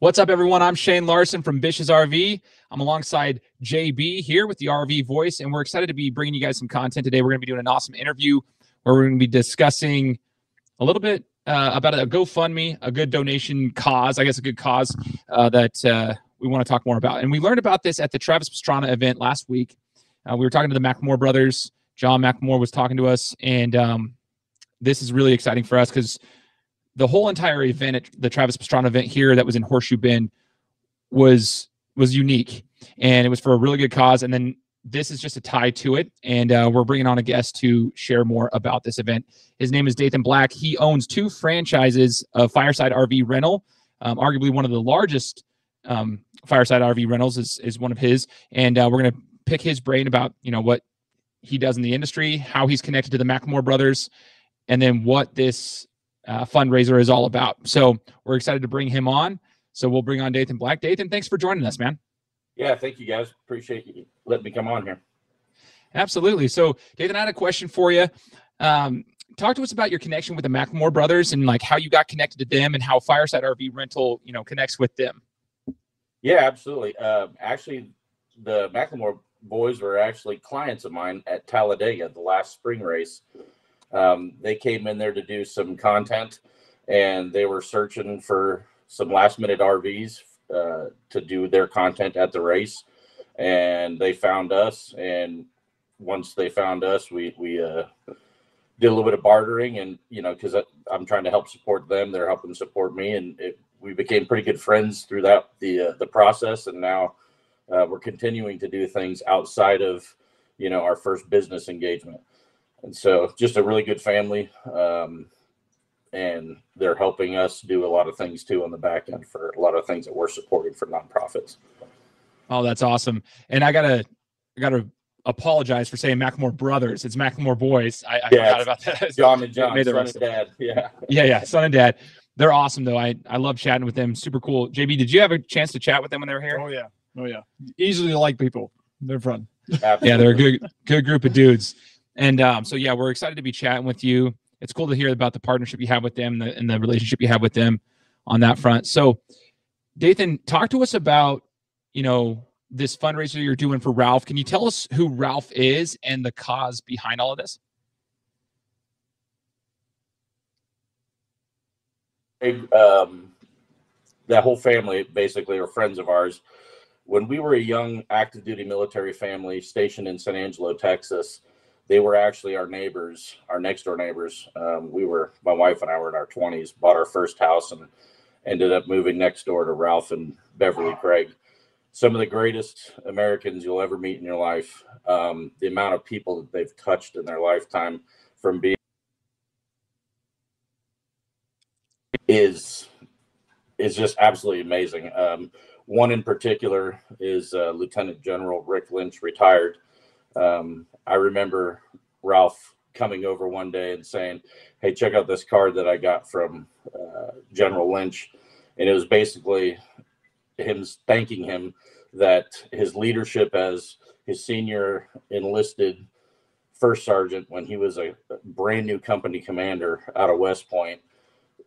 What's up, everyone? I'm Shane Larson from Bish's RV. I'm alongside JB here with the RV Voice, and we're excited to be bringing you guys some content today. We're going to be doing an awesome interview where we're going to be discussing a little bit about a GoFundMe, a good donation cause, I guess a good cause that we want to talk more about. And we learned about this at the Travis Pastrana event last week. We were talking to the McLemore brothers. John McLemore was talking to us, and this is really exciting for us because the whole entire event at the Travis Pastrana event here that was in Horseshoe Bend was unique, and it was for a really good cause. And then this is just a tie to it, and we're bringing on a guest to share more about this event. His name is Dathan Black. He owns 2 franchises of Fireside RV rental. Arguably one of the largest Fireside RV rentals is one of his, and we're going to pick his brain about what he does in the industry, how he's connected to the McLemore brothers, and then what this fundraiser is all about. So we're excited to bring him on. So we'll bring on Dathan Black. Dathan, thanks for joining us, man. Yeah, thank you, guys. Appreciate you letting me come on here. Absolutely. So Dathan, I had a question for you. Talk to us about your connection with the McLemore brothers and like how you got connected to them and how Fireside RV rental, connects with them. Yeah, absolutely. Actually, the McLemore boys were actually clients of mine at Talladega, the last spring race. They came in there to do some content, and they were searching for some last minute RVs to do their content at the race, and they found us. And once they found us, we did a little bit of bartering, and because I'm trying to help support them, they're helping support me, and we became pretty good friends throughout the process. And now we're continuing to do things outside of our first business engagement. And so just a really good family, and they're helping us do a lot of things too on the back end for a lot of things that we're supporting for nonprofits. Oh, that's awesome. And I gotta apologize for saying McLemore brothers. It's McLemore boys. I forgot about that. John and John, son and dad. Yeah, son and dad. They're awesome though. I love chatting with them. Super cool. JB, did you have a chance to chat with them when they were here? Oh yeah. Easily like people. They're fun. Absolutely. Yeah, they're a good group of dudes. And so yeah, we're excited to be chatting with you. It's cool to hear about the partnership you have with them and the relationship you have with them on that front. So Dathan, talk to us about, this fundraiser you're doing for Ralph. Can you tell us who Ralph is and the cause behind all of this? That whole family basically are friends of ours. When we were a young active duty military family stationed in San Angelo, Texas, they were actually our neighbors, our next door neighbors. My wife and I were in our 20s, bought our first house, and ended up moving next door to Ralph and Beverly Craig. Some of the greatest Americans you'll ever meet in your life. The amount of people that they've touched in their lifetime from being is just absolutely amazing. One in particular is Lieutenant General Rick Lynch, retired. I remember Ralph coming over one day and saying, "Hey, check out this card that I got from General Lynch." And it was basically him thanking him that his leadership as his senior enlisted first sergeant when he was a brand new company commander out of West Point,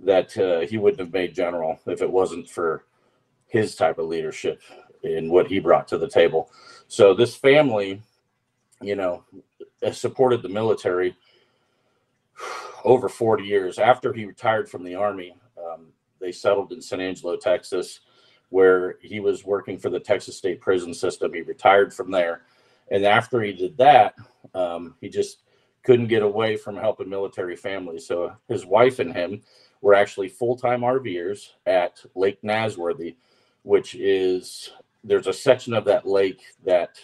that he wouldn't have made general if it wasn't for his type of leadership and what he brought to the table. So this family, supported the military over 40 years. After he retired from the Army, they settled in San Angelo, Texas, where he was working for the Texas State Prison System. He retired from there. And after he did that, he just couldn't get away from helping military families. So his wife and him were actually full-time RVers at Lake Nasworthy, which is, there's a section of that lake that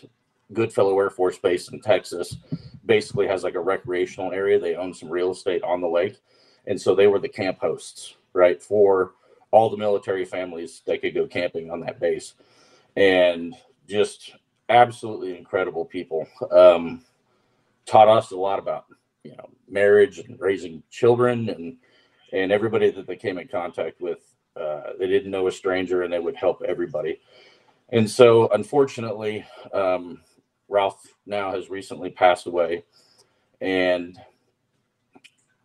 Goodfellow Air Force Base in Texas basically has like a recreational area. They own some real estate on the lake. And so they were the camp hosts, right, for all the military families that could go camping on that base. And just absolutely incredible people. Taught us a lot about, marriage and raising children, and everybody that they came in contact with, they didn't know a stranger, and they would help everybody. And so unfortunately, Ralph now has recently passed away, and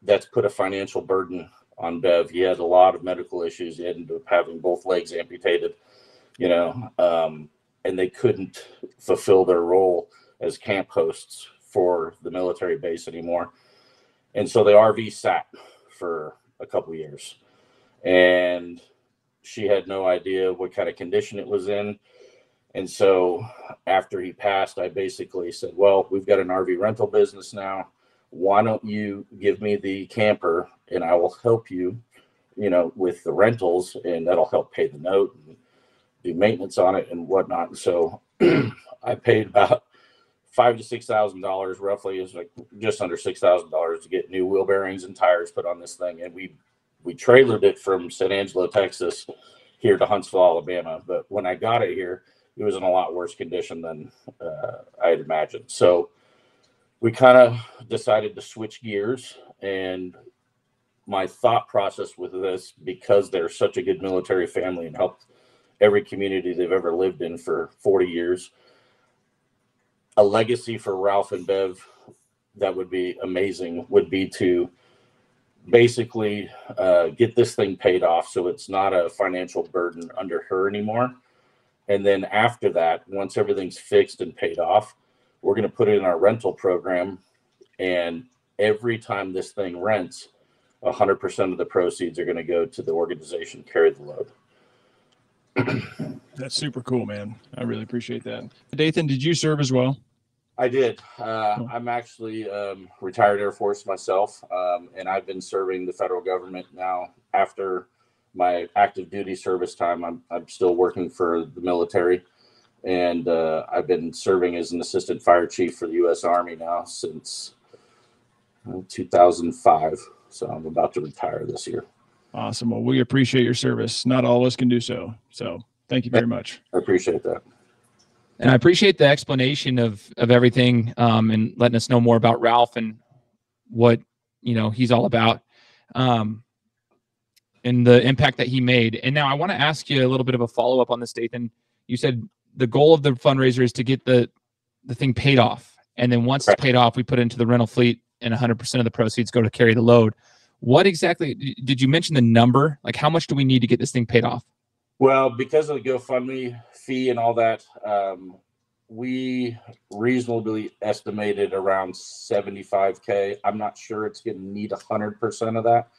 that's put a financial burden on Bev. He had a lot of medical issues. He ended up having both legs amputated, and they couldn't fulfill their role as camp hosts for the military base anymore. And so the RV sat for a couple years, and she had no idea what kind of condition it was in. And so after he passed, I basically said, well, we've got an RV rental business now. Why don't you give me the camper and I will help you, with the rentals, and that'll help pay the note and do maintenance on it and whatnot. And so I paid about $5,000 to $6,000 roughly, is like just under $6,000 to get new wheel bearings and tires put on this thing. And we trailered it from San Angelo, Texas here to Huntsville, Alabama. But when I got it here, it was in a lot worse condition than I had imagined. So we kind of decided to switch gears. And my thought process with this, because they're such a good military family and helped every community they've ever lived in for 40 years, a legacy for Ralph and Bev that would be amazing would be to basically get this thing paid off so it's not a financial burden under her anymore. And then after that, once everything's fixed and paid off, we're going to put it in our rental program. And every time this thing rents, 100% of the proceeds are going to go to the organization Carry the Load. That's super cool, man. I really appreciate that. Dathan, did you serve as well? I did. I'm actually retired Air Force myself, and I've been serving the federal government now. After my active duty service time, I'm still working for the military, and I've been serving as an assistant fire chief for the U.S. Army now since 2005. So I'm about to retire this year. Awesome. Well, we appreciate your service. Not all of us can do so. So thank you very much. I appreciate that. And I appreciate the explanation of everything, and letting us know more about Ralph and what, he's all about, and the impact that he made. And now I want to ask you a little bit of a follow-up on this, Dathan. You said the goal of the fundraiser is to get the thing paid off. And then once it's paid off, we put it into the rental fleet and 100% of the proceeds go to Carry the Load. What exactly, did you mention the number? Like, how much do we need to get this thing paid off? Well, because of the GoFundMe fee and all that, we reasonably estimated around $75K. I'm not sure it's going to need 100% of that,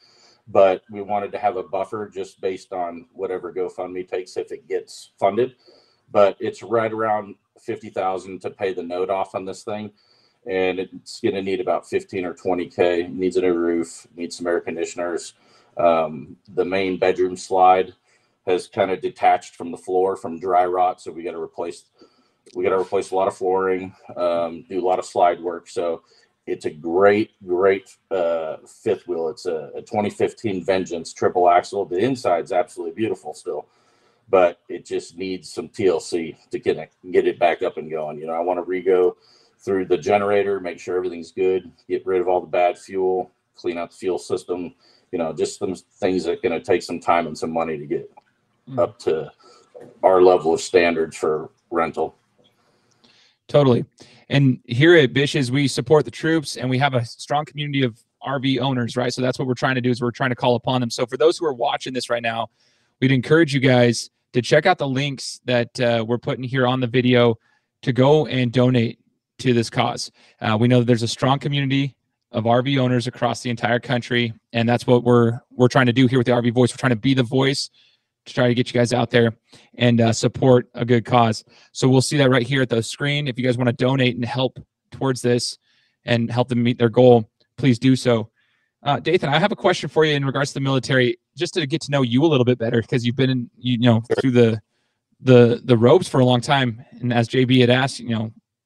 but we wanted to have a buffer just based on whatever GoFundMe takes if it gets funded. But it's right around $50,000 to pay the note off on this thing. And it's going to need about 15 or 20K. It needs a new roof, needs some air conditioners. The main bedroom slide has kind of detached from the floor from dry rot, so we got to replace a lot of flooring, do a lot of slide work. So it's a great fifth wheel. It's a 2015 Vengeance triple axle. The inside's absolutely beautiful still, but it just needs some TLC to get it back up and going. I want to re-go through the generator, make sure everything's good, get rid of all the bad fuel, clean out the fuel system, just some things that are going to take some time and some money to get up to our level of standards for rental. Totally. And here at Bish's, we support the troops and we have a strong community of RV owners, right? So that's what we're trying to do, is we're trying to call upon them. So for those who are watching this right now, we'd encourage you guys to check out the links that we're putting here on the video to go and donate to this cause. We know that there's a strong community of RV owners across the entire country, and that's what we're trying to do here with the RV Voice. We're trying to be the voice to try to get you guys out there and support a good cause. So we'll see that right here at the screen. If you guys want to donate and help towards this and help them meet their goal, please do so. Dathan, I have a question for you in regards to the military, just to get to know you a little bit better, because you've been through the ropes for a long time. And as JB had asked,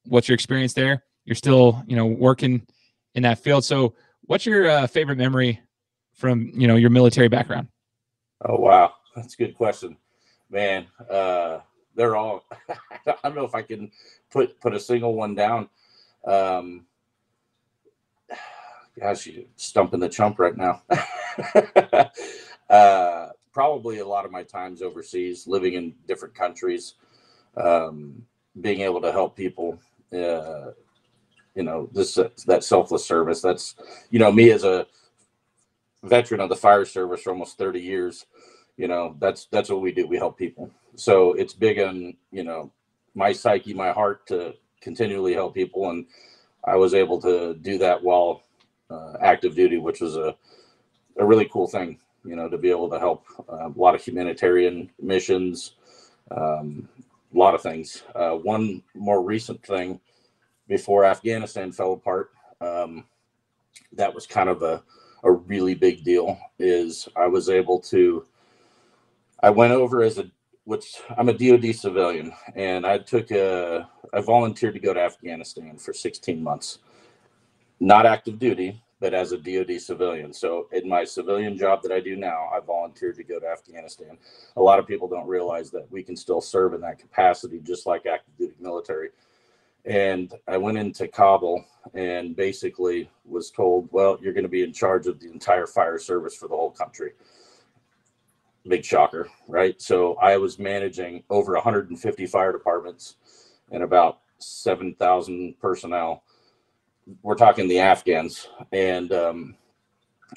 what's your experience there? You're still, working in that field. So what's your favorite memory from, your military background? Oh, wow. That's a good question, man. They're all, I don't know if I can put a single one down. Gosh, you're stumping the chump right now. Probably a lot of my times overseas, living in different countries, being able to help people, that selfless service. That's, me as a veteran of the fire service for almost 30 years, that's what we do. We help people. So it's big on, my psyche, my heart to continually help people. And I was able to do that while active duty, which was a really cool thing, to be able to help a lot of humanitarian missions, a lot of things. One more recent thing before Afghanistan fell apart, that was kind of a really big deal, is I went over which I'm a DoD civilian, and I volunteered to go to Afghanistan for 16 months, not active duty, but as a DoD civilian. So in my civilian job that I do now, I volunteered to go to Afghanistan. A lot of people don't realize that we can still serve in that capacity, just like active duty military. And I went into Kabul and basically was told, well, you're going to be in charge of the entire fire service for the whole country. Big shocker, right? So I was managing over 150 fire departments and about 7,000 personnel. We're talking the Afghans. And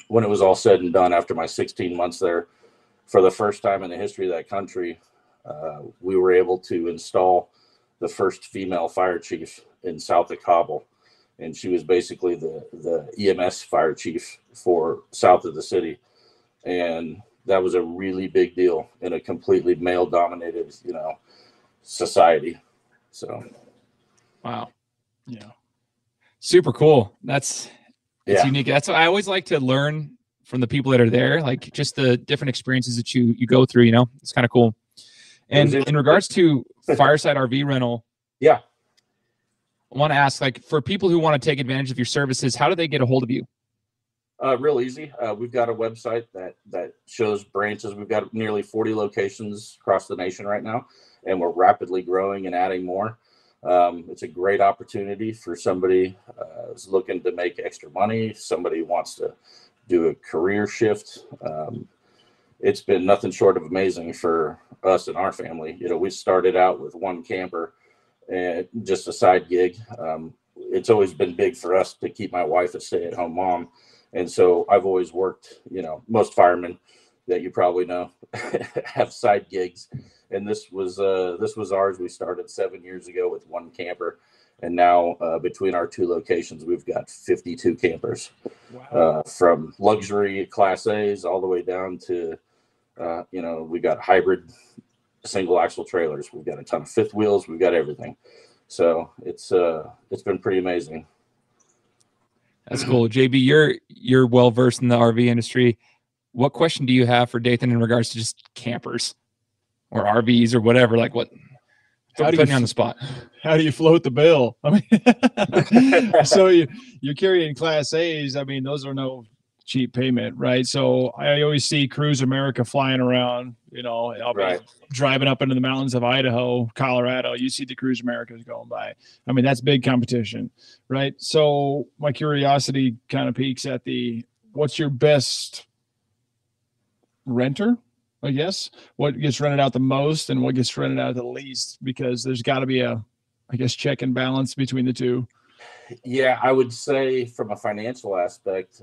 when it was all said and done, after my 16 months there, for the first time in the history of that country, we were able to install the first female fire chief in south of Kabul. And she was basically the EMS fire chief for south of the city. And that was a really big deal in a completely male dominated, society. So. Wow. Yeah. Super cool. It's unique. That's what I always like to learn from the people that are there, like just the different experiences that you go through, it's kind of cool. And in regards to Fireside RV rental, yeah, I want to ask, like, for people who want to take advantage of your services, how do they get a hold of you? Real easy. We've got a website that shows branches. We've got nearly 40 locations across the nation right now, and we're rapidly growing and adding more. It's a great opportunity for somebody who's looking to make extra money, somebody who wants to do a career shift. It's been nothing short of amazing for us and our family. We started out with one camper and just a side gig. It's always been big for us to keep my wife a stay-at-home mom. And so I've always worked, most firemen that you probably know have side gigs. And this was ours. We started 7 years ago with one camper. And now between our two locations, we've got 52 campers. Wow. From luxury Class A's all the way down to, we got hybrid single axle trailers. We've got a ton of fifth wheels. We've got everything. So it's been pretty amazing. That's cool. JB, you're well versed in the RV industry. What question do you have for Dathan in regards to just campers or RVs or whatever? Like what? How do you put me on the spot? How do you float the bill? I mean, so you're carrying Class A's. I mean, those are no cheap payment, right? So I always see Cruise America flying around. I'll be driving up into the mountains of Idaho, Colorado. You see the Cruise Americas going by. I mean, that's big competition, right? So my curiosity kind of peaks at what's your best renter? I guess what gets rented out the most and what gets rented out the least, because there's got to be a check and balance between the two. Yeah, I would say from a financial aspect,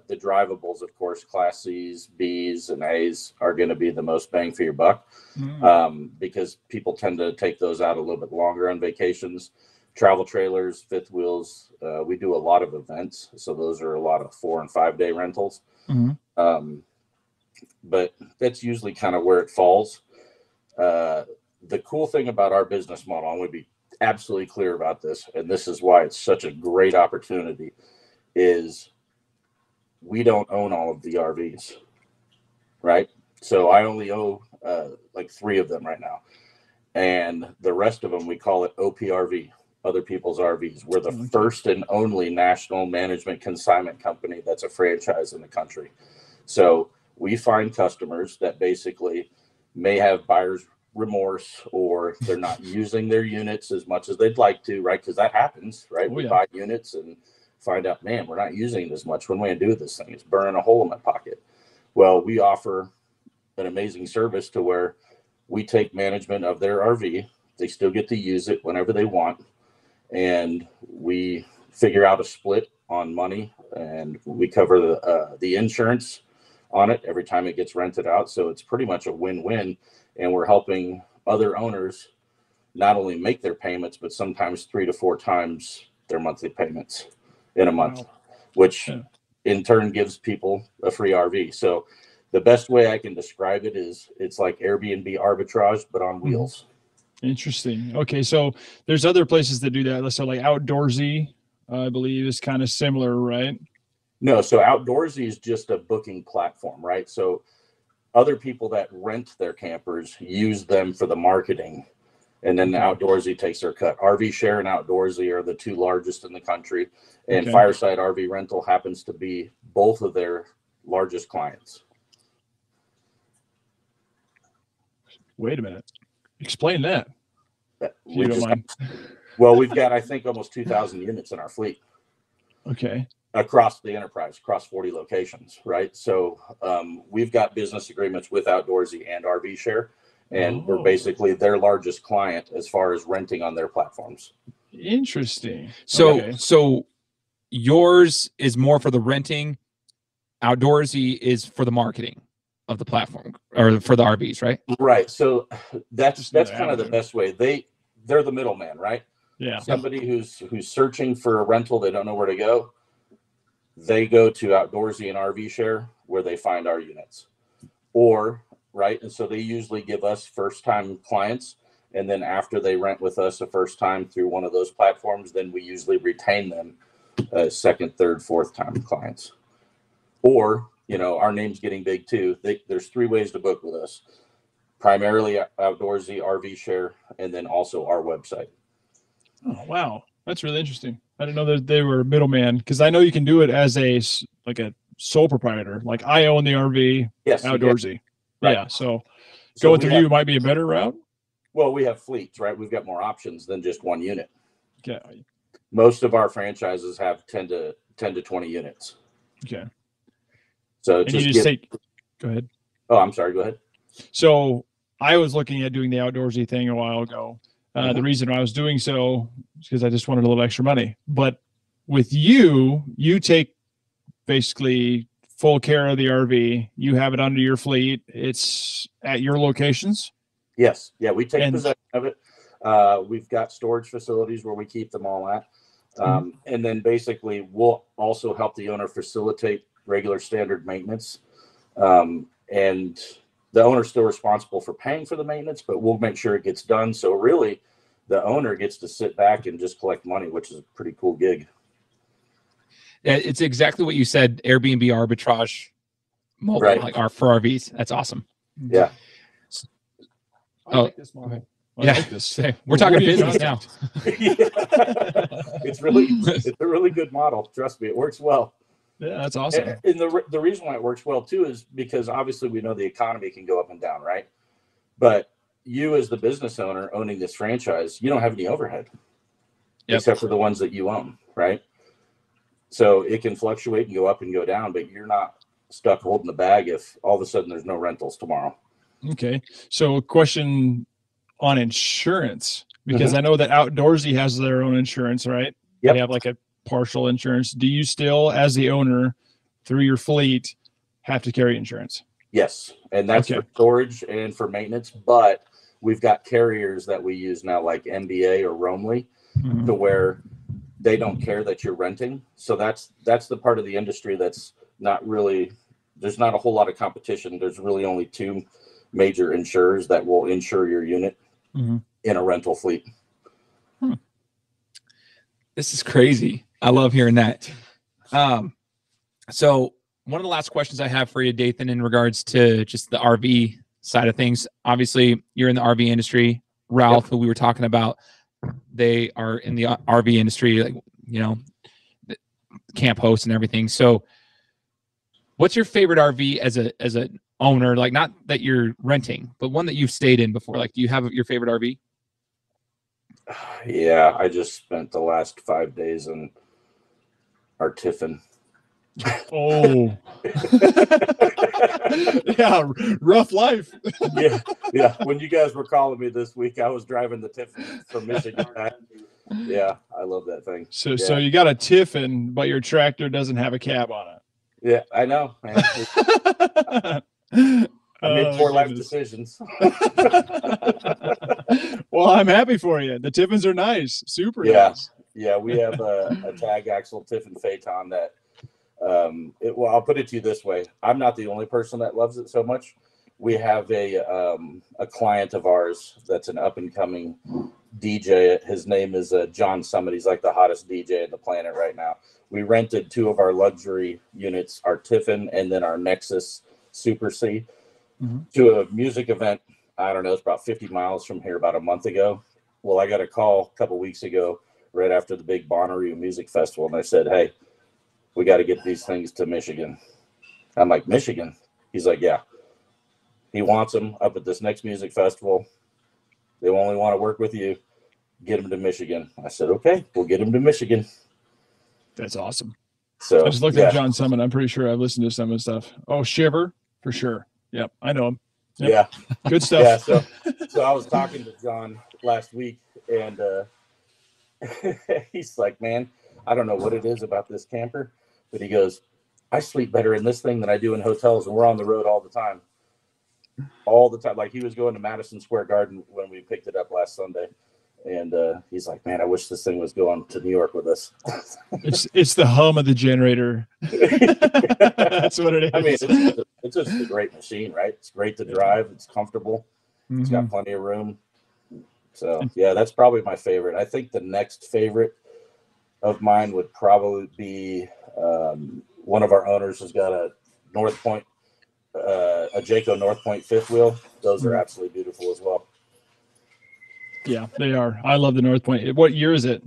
the drivables, of course, Class C's, B's, and A's are going to be the most bang for your buck, because people tend to take those out a little bit longer on vacations. Travel trailers, fifth wheels, we do a lot of events, so those are a lot of 4 and 5 day rentals. Mm-hmm. But that's usually kind of where it falls. The cool thing about our business model, I'm going to be absolutely clear about this, and this is why it's such a great opportunity, is we don't own all of the RVs, right? So I only own like 3 of them right now, and the rest of them we call it OPRV, other people's RVs. We're the first and only national management consignment company that's a franchise in the country. So we find customers that basically may have buyer's remorse, or they're not using their units as much as they'd like to, right? Because that happens, right? We buy units and find out, man, we're not using it as much. What am I going to do with this thing? It's burning a hole in my pocket. Well, we offer an amazing service to where we take management of their RV. They still get to use it whenever they want. And we figure out a split on money, and we cover the insurance on it every time it gets rented out. So it's pretty much a win-win, and we're helping other owners not only make their payments, but sometimes 3 to 4 times their monthly payments in a month, which in turn gives people a free RV. So the best way I can describe it is it's like Airbnb arbitrage, but on wheels. Interesting. Okay. So there's other places that do that. So like Outdoorsy, I believe, is kind of similar, right? No. So Outdoorsy is just a booking platform, right? So other people that rent their campers use them for the marketing, and then Outdoorsy takes their cut. RV Share and Outdoorsy are the 2 largest in the country, and Fireside RV Rental happens to be both of their largest clients. Wait a minute. Explain that. We don't mind. Well, we've got, I think, almost 2,000 units in our fleet. Okay. Across the enterprise, across 40 locations, right? So we've got business agreements with Outdoorsy and RV Share, and we're basically their largest client as far as renting on their platforms. Interesting. So yours is more for the renting. Outdoorsy is for the marketing of the platform, or for the RVs, right? Right. So that's kind of the best way. They're the middleman, right? Yeah. Somebody who's searching for a rental, they don't know where to go. They go to Outdoorsy and RV Share where they find our units, right? And so they usually give us first-time clients, and then after they rent with us the first time through one of those platforms, then we usually retain them as second, third, fourth-time clients. Or, our name's getting big too. There's 3 ways to book with us: primarily Outdoorsy, RV Share, and then also our website. Oh, wow. That's really interesting. I didn't know that they were a middleman, because I know you can do it as a sole proprietor. Like, I own the RV, yes, Outdoorsy. Right. Yeah. So going through you might be a better route. Well, we have fleets, right? We've got more options than just one unit. Okay. Most of our franchises have 10 to 20 units. Okay. So go ahead. Oh, I'm sorry. Go ahead. So I was looking at doing the Outdoorsy thing a while ago. The reason I was doing so is because I just wanted a little extra money. But with you take basically full care of the RV. You have it under your fleet. It's at your locations. Yes. Yeah. We take possession of it. We've got storage facilities where we keep them all at. And then basically we'll also help the owner facilitate regular standard maintenance. And the owner's still responsible for paying for the maintenance, but we'll make sure it gets done. So really the owner gets to sit back and just collect money, which is a pretty cool gig. Yeah, it's exactly what you said. Airbnb arbitrage, mobile, right? Like for RVs. That's awesome. Yeah. I like this model. Yeah, like this. We're talking business now. It's a really good model. Trust me, it works well. Yeah, that's awesome. And the reason why it works well too is because obviously we know the economy can go up and down, right? But you as the business owner owning this franchise, you don't have any overhead, except for the ones that you own, right? So it can fluctuate and go up and go down, but you're not stuck holding the bag if all of a sudden there's no rentals tomorrow. Okay. So a question on insurance, because I know that Outdoorsy has their own insurance, right? Yep. They have like a partial insurance. Do you still, as the owner, through your fleet, have to carry insurance? Yes. And that's for storage and for maintenance, but we've got carriers that we use now, like MBA or Roamly, to where they don't care that you're renting. So that's the part of the industry that's not really, there's not a whole lot of competition. There's really only 2 major insurers that will insure your unit in a rental fleet. This is crazy. I love hearing that. So one of the last questions I have for you, Dathan, in regards to just the RV side of things, obviously you're in the RV industry. Ralph, who we were talking about, they are in the RV industry, like, camp hosts and everything. So what's your favorite RV as an owner? Like, not that you're renting, but one that you've stayed in before. Like, do you have your favorite RV? Yeah, I just spent the last 5 days in our Tiffin. Oh, yeah, rough life. yeah. When you guys were calling me this week, I was driving the Tiffin from Michigan back. Yeah, I love that thing. So you got a Tiffin, but your tractor doesn't have a cab on it. Yeah, I know, man. I made poor life goodness. decisions. Well, I'm happy for you. The Tiffins are nice, super Yeah. nice. Yeah, we have a tag axle Tiffin Phaeton that, well, I'll put it to you this way. I'm not the only person that loves it so much. We have a client of ours that's an up and coming DJ. His name is John Summit. He's like the hottest DJ in the planet right now. We rented 2 of our luxury units, our Tiffin and then our Nexus Super C, to a music event. I don't know, it's about 50 miles from here about a month ago. Well, I got a call a couple weeks ago right after the big Bonnaroo Music Festival, and I said, hey, we got to get these things to Michigan. I'm like, Michigan? He's like, yeah. He wants them up at this next music festival. They only want to work with you. Get them to Michigan. I said, okay, we'll get them to Michigan. That's awesome. So I just looked at John Summit. I'm pretty sure I've listened to some of his stuff. Oh, Shiver, for sure. Yep, I know him. Yep. Yeah. Good stuff. Yeah, so I was talking to John last week, and he's like, man, I don't know what it is about this camper, but he goes, I sleep better in this thing than I do in hotels, and we're on the road all the time. All the time. Like, he was going to Madison Square Garden when we picked it up last Sunday. And he's like, man, I wish this thing was going to New York with us. It's the hum of the generator. That's what it is. I mean, it's just a great machine, right? It's great to drive. It's comfortable. It's got plenty of room. So, yeah, that's probably my favorite. I think the next favorite of mine would probably be one of our owners has got a North Point, a Jayco North Point fifth wheel. Those are absolutely beautiful as well. Yeah, they are. I love the North Point. What year is it?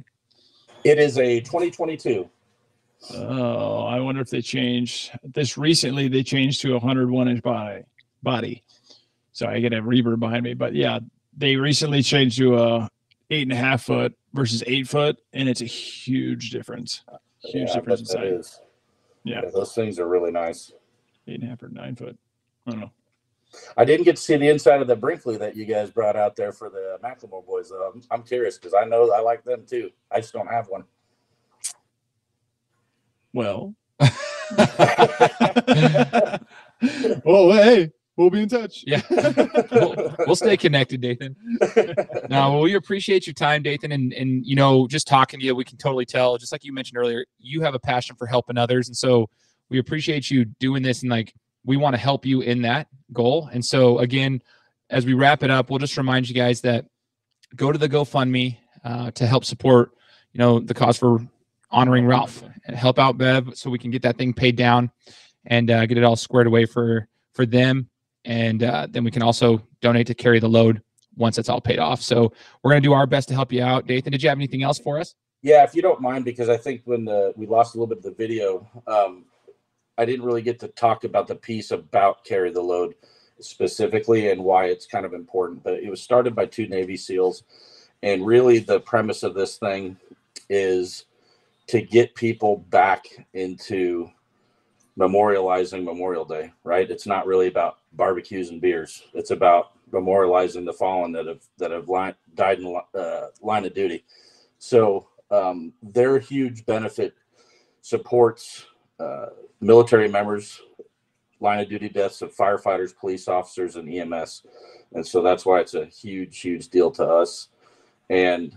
It is a 2022. Oh, I wonder if they changed this recently. They changed to a 101-inch body. So I get a reverb behind me. But yeah, they recently changed to a 8.5 foot versus 8 foot, and it's a huge difference. Huge difference in size. Yeah, those things are really nice. 8.5 or 9 foot. I don't know. I didn't get to see the inside of the Brinkley that you guys brought out there for the Macklemore boys, though. I'm curious because I know I like them too. I just don't have one. Well, well, hey, we'll be in touch. Yeah, we'll stay connected, Dathan. No, well, we appreciate your time, Dathan, and you know, just talking to you, we can totally tell. Just like you mentioned earlier, you have a passion for helping others, and so we appreciate you doing this, and like, we want to help you in that goal. And so again, as we wrap it up, we'll just remind you guys that go to the GoFundMe to help support, you know, the cause for honoring Ralph, and help out Bev so we can get that thing paid down and get it all squared away for them. And then we can also donate to Carry the Load once it's all paid off. So we're going to do our best to help you out. Dathan, did you have anything else for us? Yeah, if you don't mind, because I think when we lost a little bit of the video, I didn't really get to talk about the piece about Carry the Load specifically and why it's kind of important. But it was started by 2 Navy SEALs. And really the premise of this thing is to get people back into memorializing Memorial Day, right? It's not really about barbecues and beers. It's about memorializing the fallen that have died in line of duty. So their huge benefit supports military members, line of duty deaths of firefighters, police officers, and EMS. And so that's why it's a huge, huge deal to us. And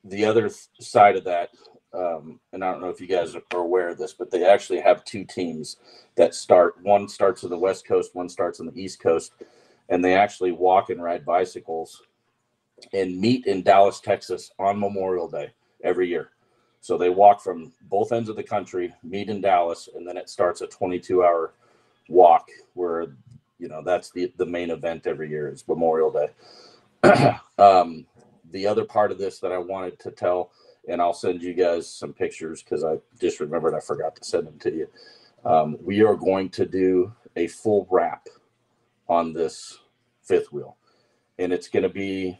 the other side of that, and I don't know if you guys are aware of this, but they actually have 2 teams that start. One starts on the West Coast, one starts on the East Coast. And they actually walk and ride bicycles and meet in Dallas, Texas on Memorial Day every year. So they walk from both ends of the country, meet in Dallas, and then it starts a 22-hour walk where, you know, that's the main event every year is Memorial Day. The other part of this that I wanted to tell, and I'll send you guys some pictures because I just remembered I forgot to send them to you. We are going to do a full wrap on this fifth wheel, and it's going to be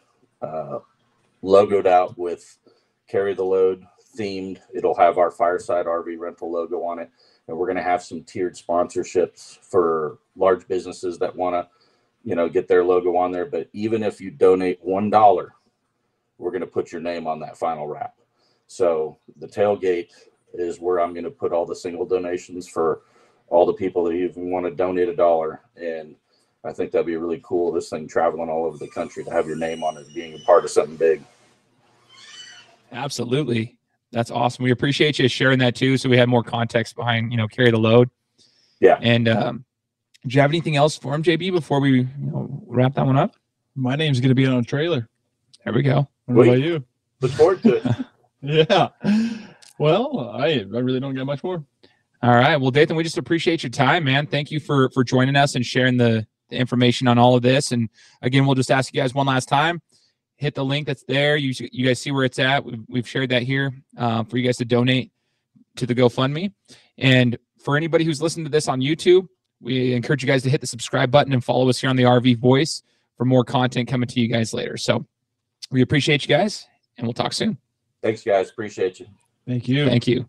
logoed out with Carry the Load themed. It'll have our Fireside RV rental logo on it, and we're going to have some tiered sponsorships for large businesses that want to, you know, get their logo on there. But even if you donate $1, we're going to put your name on that final wrap. So the tailgate is where I'm going to put all the single donations for all the people that even want to donate $1. And I think that'd be really cool. This thing traveling all over the country, to have your name on it, being a part of something big. Absolutely. That's awesome. We appreciate you sharing that too. So we have more context behind, Carry the Load. Yeah. And do you have anything else for him, JB, before we wrap that one up? My name's going to be on a trailer. There we go. What about you? Look forward to it. Yeah. Well, I really don't get much more. All right. Well, Dathan, we just appreciate your time, man. Thank you for joining us and sharing the information on all of this. And again, we'll just ask you guys one last time. Hit the link that's there. You guys see where it's at. We've shared that here for you guys to donate to the GoFundMe. And for anybody who's listening to this on YouTube, we encourage you guys to hit the subscribe button and follow us here on the RV Voice for more content coming to you guys later. So we appreciate you guys, and we'll talk soon. Thanks, guys. Appreciate you. Thank you. Thank you.